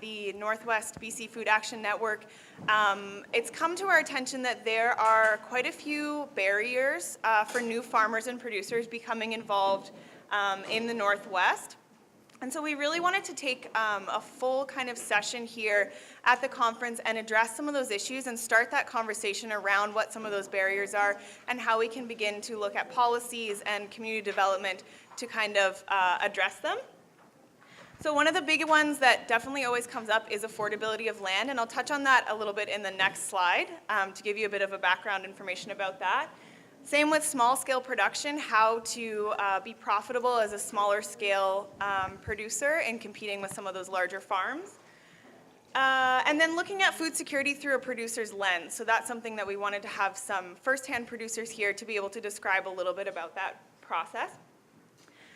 the Northwest BC Food Action Network, it's come to our attention that there are quite a few barriers for new farmers and producers becoming involved in the Northwest. And so we really wanted to take a full kind of session here at the conference and address some of those issues and start that conversation around what some of those barriers are and how we can begin to look at policies and community development to kind of address them. So one of the big ones that definitely always comes up is affordability of land, and I'll touch on that a little bit in the next slide to give you a bit of a background information about that. Same with small scale production, how to be profitable as a smaller scale producer and competing with some of those larger farms. And then looking at food security through a producer's lens. So that's something that we wanted to have some first-hand producers here to be able to describe a little bit about that process.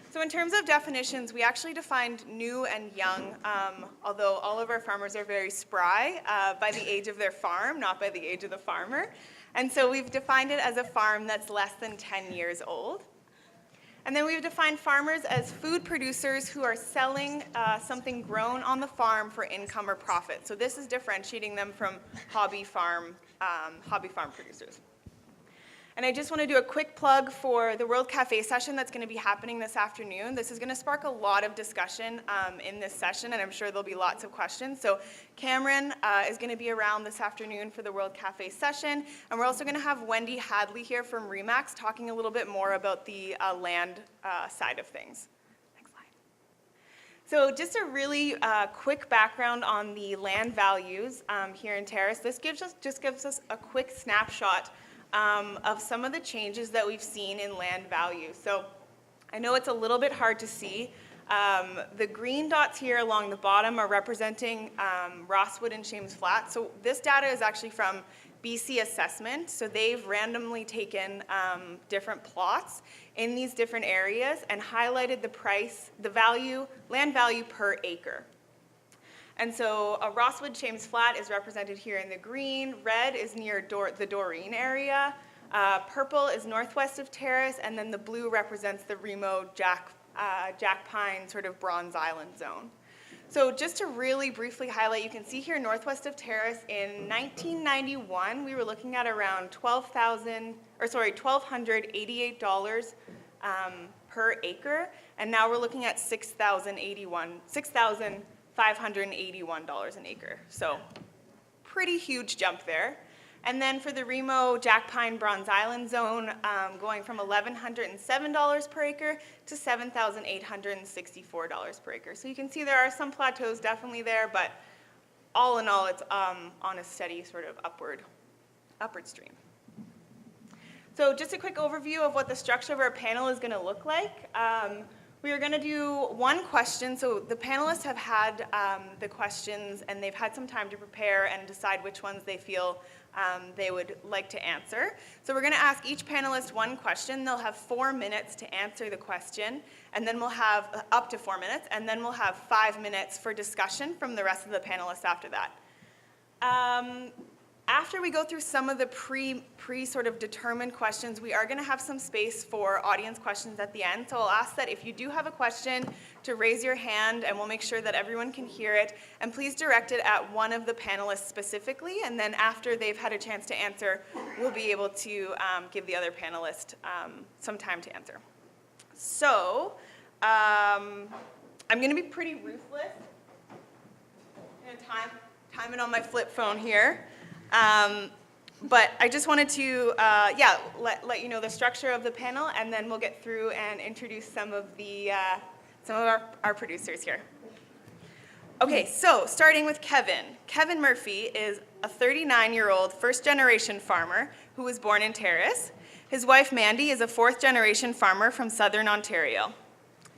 So in terms of definitions, we actually defined new and young, although all of our farmers are very spry, by the age of their farm, not by the age of the farmer. And so we've defined it as a farm that's less than 10 years old. And then we've defined farmers as food producers who are selling something grown on the farm for income or profit. So this is differentiating them from hobby farm producers. And I just want to do a quick plug for the World Cafe session that's going to be happening this afternoon. This is going to spark a lot of discussion in this session, and I'm sure there'll be lots of questions. So Cameron is going to be around this afternoon for the World Cafe session, and we're also going to have Wendy Hadley here from REMAX talking a little bit more about the land side of things. Next slide. So just a really quick background on the land values here in Terrace. This just gives us a quick snapshot of some of the changes that we've seen in land value. So I know it's a little bit hard to see. The green dots here along the bottom are representing Rosswood and Shames Flat. So this data is actually from BC Assessment. So they've randomly taken different plots in these different areas and highlighted the price, the value, land value per acre. And so Rosswood Shames Flat is represented here in the green. Red is near the Doreen area. Purple is northwest of Terrace, and then the blue represents the Remo Jack Pine sort of Bronze Island zone. So just to really briefly highlight, you can see here northwest of Terrace in 1991, we were looking at around $1,288 per acre, and now we're looking at $6,581 an acre. So pretty huge jump there. And then for the Remo Jack Pine Bronze Island zone, going from $1,107 per acre to $7,864 per acre. So you can see there are some plateaus definitely there, but all in all, it's on a steady sort of upward stream. So just a quick overview of what the structure of our panel is going to look like. We are going to do one question. So the panelists have had the questions, and they've had some time to prepare and decide which ones they feel they would like to answer. So we're going to ask each panelist one question. They'll have 4 minutes to answer the question, and then we'll have up to 4 minutes, and then we'll have 5 minutes for discussion from the rest of the panelists after that. After we go through some of the pre sort of determined questions, we are going to have some space for audience questions at the end. So I'll ask that if you do have a question to raise your hand, and we'll make sure that everyone can hear it. And please direct it at one of the panelists specifically, and then after they've had a chance to answer, we'll be able to give the other panelist some time to answer. So I'm going to be pretty ruthless. I'm going to time it on my flip phone here. But I just wanted to, let you know the structure of the panel, and then we'll get through and introduce some of our producers here. Okay, so starting with Kevin. Kevin Murphy is a 39-year-old first-generation farmer who was born in Terrace. His wife, Mandy, is a fourth-generation farmer from southern Ontario.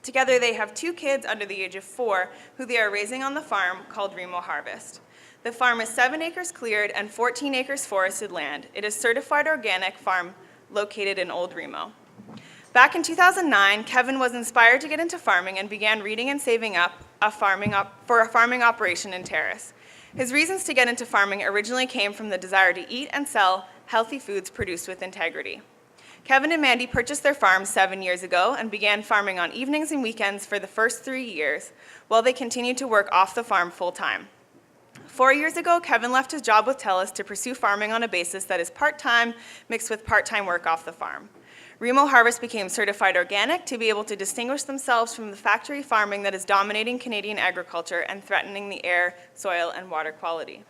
Together, they have 2 kids under the age of 4 who they are raising on the farm called Remo Harvest. The farm is 7 acres cleared and 14 acres forested land. It is certified organic farm located in Old Remo. Back in 2009, Kevin was inspired to get into farming and began reading and saving up for a farming operation in Terrace. His reasons to get into farming originally came from the desire to eat and sell healthy foods produced with integrity. Kevin and Mandy purchased their farm 7 years ago and began farming on evenings and weekends for the first 3 years, while they continued to work off the farm full-time. 4 years ago, Kevin left his job with TELUS to pursue farming on a basis that is part-time mixed with part-time work off the farm. Remo Harvest became certified organic to be able to distinguish themselves from the factory farming that is dominating Canadian agriculture and threatening the air, soil, and water quality.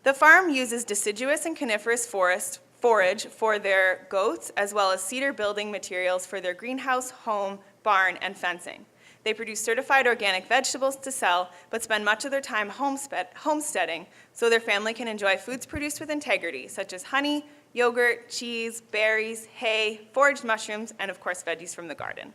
The farm uses deciduous and coniferous forage for their goats, as well as cedar building materials for their greenhouse, home, barn, and fencing. They produce certified organic vegetables to sell, but spend much of their time homesteading so their family can enjoy foods produced with integrity, such as honey, yogurt, cheese, berries, hay, foraged mushrooms, and of course veggies from the garden.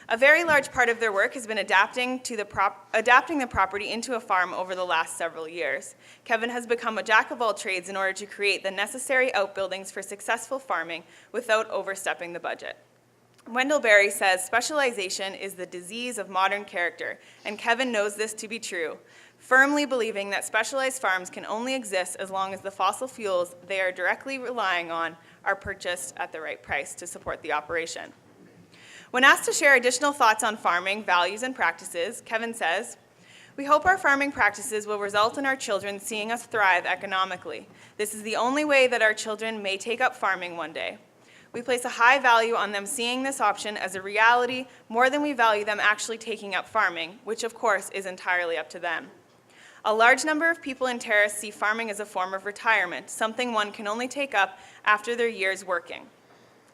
A very large part of their work has been adapting the property into a farm over the last several years. Kevin has become a jack of all trades in order to create the necessary outbuildings for successful farming without overstepping the budget. Wendell Berry says specialization is the disease of modern character, and Kevin knows this to be true, firmly believing that specialized farms can only exist as long as the fossil fuels they are directly relying on are purchased at the right price to support the operation. When asked to share additional thoughts on farming, values, and practices, Kevin says, "We hope our farming practices will result in our children seeing us thrive economically. This is the only way that our children may take up farming one day. We place a high value on them seeing this option as a reality more than we value them actually taking up farming, which of course is entirely up to them. A large number of people in Terrace see farming as a form of retirement, something one can only take up after their years working.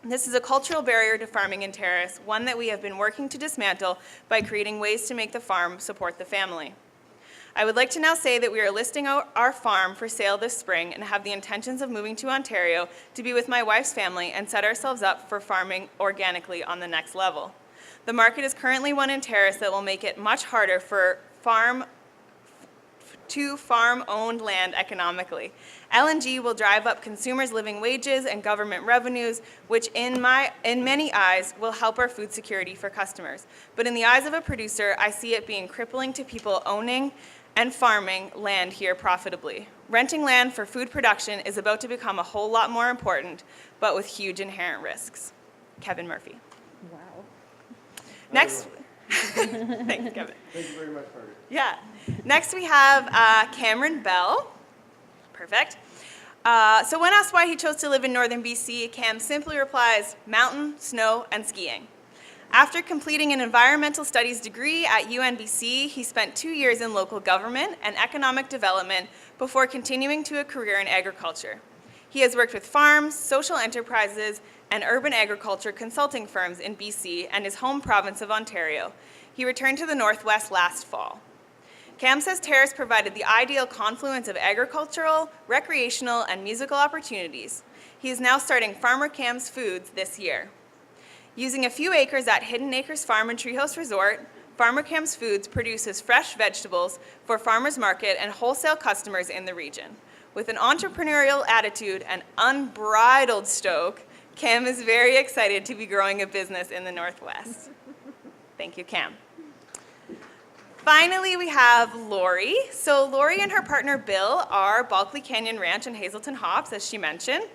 This is a cultural barrier to farming in Terrace, one that we have been working to dismantle by creating ways to make the farm support the family. I would like to now say that we are listing out our farm for sale this spring and have the intentions of moving to Ontario to be with my wife's family and set ourselves up for farming organically on the next level. The market is currently one in Terrace that will make it much harder for farm-owned land economically. LNG will drive up consumers' living wages and government revenues, which in many eyes will help our food security for customers. But in the eyes of a producer, I see it being crippling to people owning and farming land here profitably. Renting land for food production is about to become a whole lot more important, but with huge inherent risks." Kevin Murphy. Wow. Next, thanks, Kevin. Thank you very much, Margaret. Yeah. Next we have Cameron Bell. Perfect. So when asked why he chose to live in northern BC, Cam simply replies, "Mountain, snow, and skiing." After completing an environmental studies degree at UNBC, he spent 2 years in local government and economic development before continuing to a career in agriculture. He has worked with farms, social enterprises, and urban agriculture consulting firms in BC and his home province of Ontario. He returned to the Northwest last fall. Cam says Terrace provided the ideal confluence of agricultural, recreational, and musical opportunities. He is now starting Farmer Cam's Foods this year. Using a few acres at Hidden Acres Farm and Treehouse Resort, Farmer Cam's Foods produces fresh vegetables for farmers market and wholesale customers in the region. With an entrepreneurial attitude and unbridled stoke, Cam is very excited to be growing a business in the Northwest. Thank you, Cam. Finally, we have Lori. So Lori and her partner Bill are Bulkley Canyon Ranch and Hazelton Hops, as she mentioned.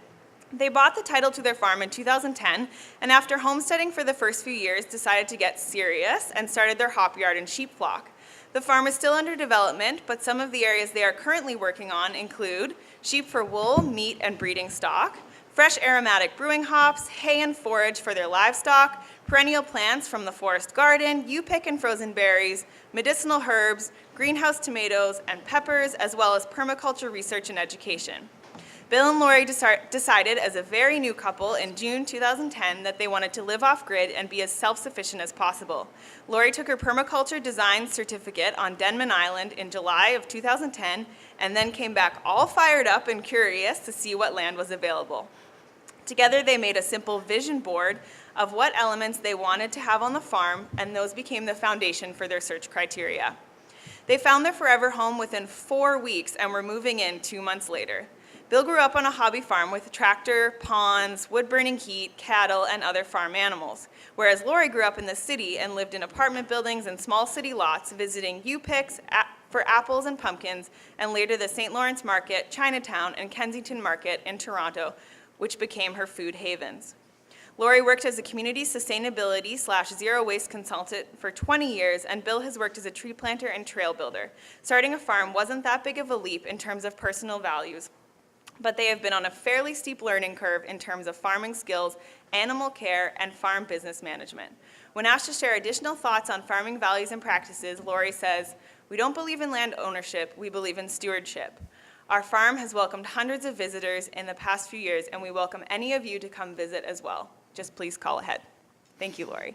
They bought the title to their farm in 2010, and after homesteading for the first few years, decided to get serious and started their hop yard and sheep flock. The farm is still under development, but some of the areas they are currently working on include sheep for wool, meat, and breeding stock, fresh aromatic brewing hops, hay and forage for their livestock, perennial plants from the forest garden, you-pick and frozen berries, medicinal herbs, greenhouse tomatoes, and peppers, as well as permaculture research and education. Bill and Lori decided as a very new couple in June 2010 that they wanted to live off-grid and be as self-sufficient as possible. Lori took her permaculture design certificate on Denman Island in July of 2010 and then came back all fired up and curious to see what land was available. Together they made a simple vision board of what elements they wanted to have on the farm, and those became the foundation for their search criteria. They found their forever home within 4 weeks and were moving in 2 months later. Bill grew up on a hobby farm with a tractor, ponds, wood-burning heat, cattle, and other farm animals, whereas Lori grew up in the city and lived in apartment buildings and small city lots, visiting U-Picks for apples and pumpkins, and later the St. Lawrence Market, Chinatown, and Kensington Market in Toronto, which became her food havens. Lori worked as a community sustainability / zero waste consultant for 20 years, and Bill has worked as a tree planter and trail builder. Starting a farm wasn't that big of a leap in terms of personal values, but they have been on a fairly steep learning curve in terms of farming skills, animal care, and farm business management. When asked to share additional thoughts on farming values and practices, Lori says, "We don't believe in land ownership, we believe in stewardship. Our farm has welcomed hundreds of visitors in the past few years, and we welcome any of you to come visit as well. Just please call ahead." Thank you, Lori.